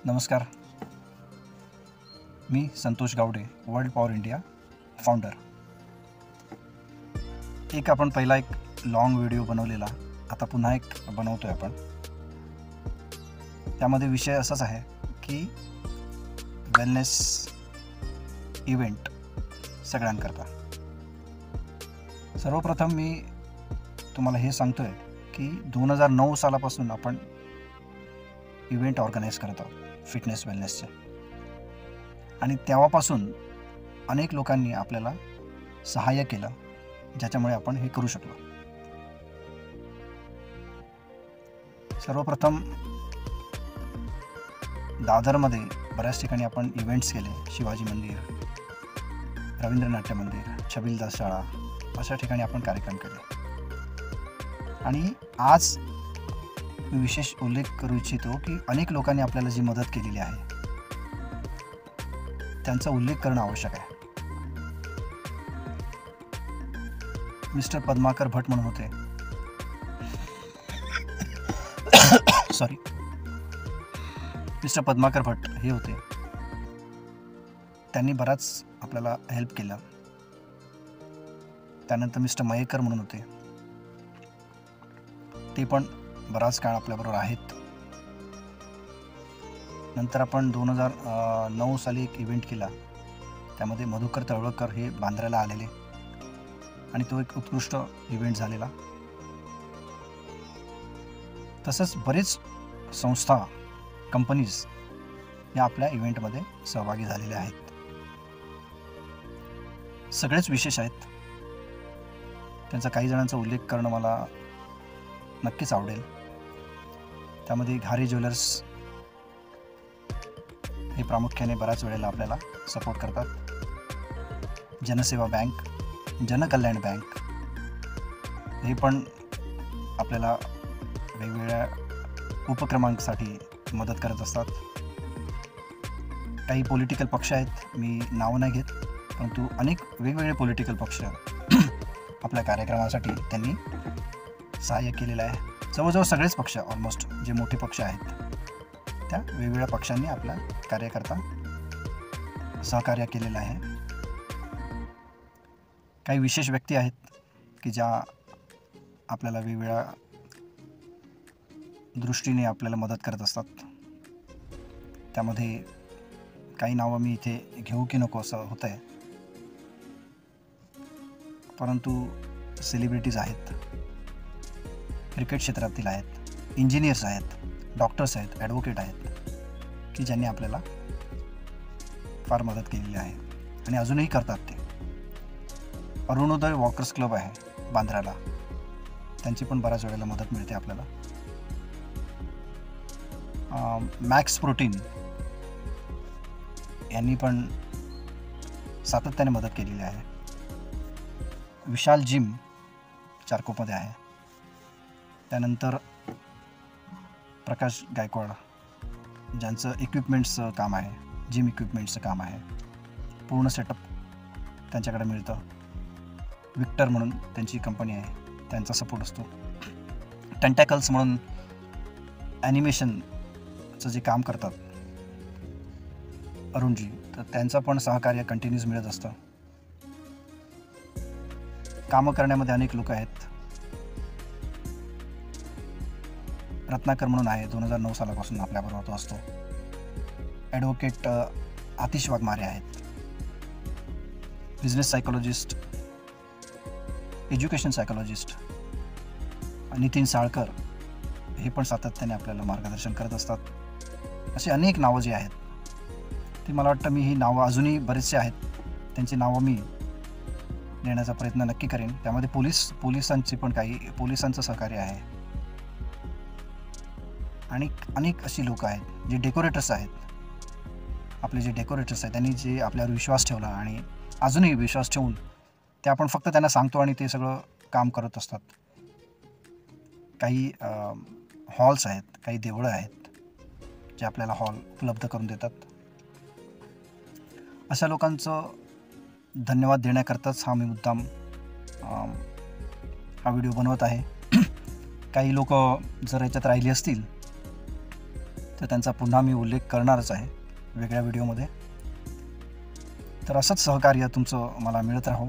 नमस्कार. मी Santosh Gawade, world power India founder. आपण पहिला एक लॉंग व्हिडिओ बनवलेला, आता पुन्हा एक बनवतोय आपण. त्यामध्ये विषय असाच आहे की वेलनेस इव्हेंट सगळ्यांकरता. सर्वप्रथम मी तुम्हाला हे सांगतोय की 2009 सालापासून आपण इव्हेंट ऑर्गनाईज करत आहोत फिटनेस वेलनेसचे, आणि तेव्हापासून अनेक लोकांनी आपल्याला सहाय्य केलं, ज्याच्यामुळे आपण हे करू शकलो. सर्वप्रथम दादरमध्ये बऱ्याच ठिकाणी आपण इव्हेंट्स केले. शिवाजी मंदिर, रवींद्र नाट्य मंदिर, छबिलदास शाळा, अशा ठिकाणी आपण कार्यक्रम केले. आणि आज मी विशेष उल्लेख करू इच्छितो की अनेक लोकांनी आपल्याला जी मदत केलेली आहे त्यांचा उल्लेख करणं आवश्यक आहे. मिस्टर पद्माकर भट म्हणून होते, मिस्टर पद्माकर भट हे होते. त्यांनी बराच आपल्याला हेल्प केला. त्यानंतर मिस्टर मयेकर म्हणून होते, ते पण बराच काळ आपल्याबरोबर आहेत. नंतर आपण 2009 साली एक इव्हेंट केला, त्यामध्ये मधुकर तळवळकर हे बांद्र्याला आलेले, आणि तो एक उत्कृष्ट इव्हेंट झालेला. तसंच बरेच संस्था, कंपनीज या आपल्या इव्हेंटमध्ये सहभागी झालेल्या आहेत. सगळेच विशेष आहेत. त्यांचा काही जणांचा उल्लेख करणं मला नक्कीच आवडेल. त्यामध्ये घारे ज्वेलर्स हे प्रामुख्याने बऱ्याच वेळेला आपल्याला सपोर्ट करतात. जनसेवा बँक, जनकल्याण बँक हे पण आपल्याला वेगवेगळ्या उपक्रमांसाठी मदत करत असतात. काही पॉलिटिकल पक्ष आहेत, मी नावं नाही घेत, परंतु अनेक वेगवेगळे पॉलिटिकल पक्ष आपल्या कार्यक्रमासाठी त्यांनी सहाय्य केलेलं आहे. जवळजवळ सगळेच पक्ष, ऑलमोस्ट जे मोठे पक्ष आहेत त्या वेगवेगळ्या पक्षांनी आपल्या कार्यकर्ता सहकार्य केलेलं आहे. काही विशेष व्यक्ती आहेत की ज्या आपल्याला वेगवेगळ्या दृष्टीने आपल्याला मदत करत असतात. त्यामध्ये काही नावं मी इथे घेऊ की नको असं होतं आहे, परंतु सेलिब्रिटीज आहेत, क्रिकेट क्षेत्रातील आहेत, इंजिनियर्स आहेत, डॉक्टर्स आहेत, ॲडव्होकेट आहेत की ज्यांनी आपल्याला फार मदत केलेली आहे आणि अजूनही करतात. ते अरुणोदय वॉकर्स क्लब आहे बांद्र्याला, त्यांची पण बऱ्याच वेळेला मदत मिळते आपल्याला. मॅक्स प्रोटीन यांनी पण सातत्याने मदत केलेली आहे. विशाल जिम चारकोपमध्ये आहे. त्यानंतर प्रकाश गायकवाड, ज्यांचं इक्विपमेंट्सचं काम आहे, जिम इक्विपमेंट्सचं काम आहे, पूर्ण सेटअप त्यांच्याकडे मिळतं. विक्टर म्हणून त्यांची कंपनी आहे, त्यांचा सपोर्ट असतो. टेंटॅकल्स म्हणून ॲनिमेशनचं जे काम करतात अरुणजी, तर त्यांचं पण सहकार्य कंटिन्यूस मिळत असतं. कामं करण्यामध्ये अनेक लोक आहेत. रत्नाकर म्हणून आहे, 2009 सालापासून आपल्याबरोबर तो असतो. ॲडव्होकेट आतिश वाघमारे आहेत. Business psychologist, education psychologist Nitin Salkar हे पण सातत्याने आपल्याला मार्गदर्शन करत असतात. अशी अनेक नावं जी आहेत ती मला वाटतं, मी ही नावं अजूनही बरेचसे आहेत, त्यांची नावं मी देण्याचा प्रयत्न नक्की करेन. त्यामध्ये पोलिसांची पण पोलिसांचं सहकार्य आहे. आणि अनेक अशी लोक आहेत जे डेकोरेटर्स आहेत. आपले जे डेकोरेटर्स आहेत त्यांनी जे आपल्यावर विश्वास ठेवला आणि अजूनही विश्वास ठेवून ते आपण फक्त त्यांना सांगतो आणि ते सगळं काम करत असतात. काही हॉल्स आहेत, काही देवळं आहेत जे आपल्याला हॉल उपलब्ध करून देतात. अशा लोकांचं धन्यवाद देण्याकरताच हा मी मुद्दाम हा व्हिडिओ बनवत आहे. काही लोक जर याच्यात राहिली असतील तर त्यांचा पुन्हा मी उल्लेख करणारच आहे वेगळ्या व्हिडिओमध्ये. तर असंच सहकार्य तुमचं मला मिळत राहो,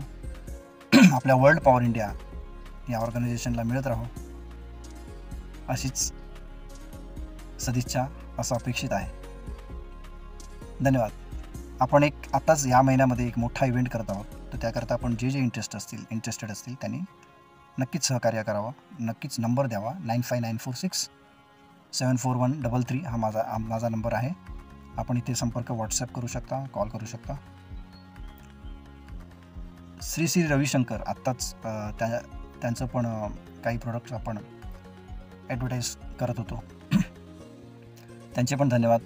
आपल्या वर्ल्ड पॉवर इंडिया या ऑर्गनायझेशनला मिळत राहो, अशीच सदिच्छा असं अपेक्षित आहे. धन्यवाद. आपण आताच या महिन्यामध्ये एक मोठा इव्हेंट करत आहोत, तर त्याकरता आपण जे इंटरेस्टेड असतील त्यांनी नक्कीच सहकार्य करावं. नक्कीच नंबर द्यावा. 9594674133 हा माझा नंबर आहे. आपण इथे संपर्क व्हॉट्सॲप करू शकता, कॉल करू शकता. श्री रविशंकर आत्ताच त्यांचं पण काही प्रोडक्ट्स आपण ॲडव्हर्टाईज करत होतो, त्यांचे पण धन्यवाद.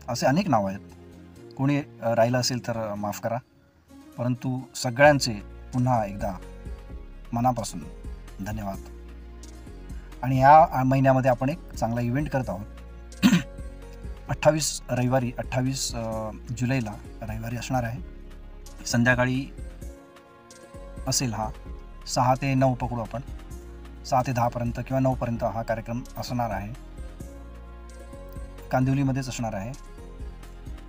असे अनेक नावं आहेत. कोणी राहिलं असेल तर माफ करा, परंतु सगळ्यांचे पुन्हा एकदा मनापासून धन्यवाद. आणि या महिन्यामध्ये आपण एक चांगला इव्हेंट करत आहोत. 28 जुलैला रविवारी असणार आहे. संध्याकाळी असेल हा 6 ते 9 पकडू आपण, 6 ते 10पर्यंत किंवा 9पर्यंत हा कार्यक्रम असणार आहे. कांदिवलीमध्येच असणार आहे.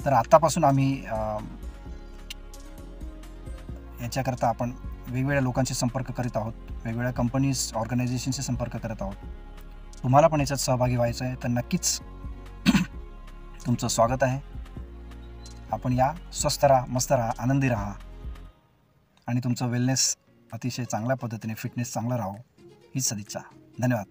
तर आत्तापासून आम्ही याच्याकरता आपण वेगवेगळ्या लोकांशी संपर्क करीत आहोत, वेगवेगळ्या कंपनीज ऑर्गनायझेशनशी संपर्क करत आहोत. तुम्हाला पण याच्यात सहभागी व्हायचं आहे तर नक्कीच तुमचं स्वागत आहे. आपण या, स्वस्थ राहा, मस्त राहा, आनंदी राहा आणि तुमचं वेलनेस अतिशय चांगल्या पद्धतीने, फिटनेस चांगला राहो, हीच सदिच्छा. धन्यवाद.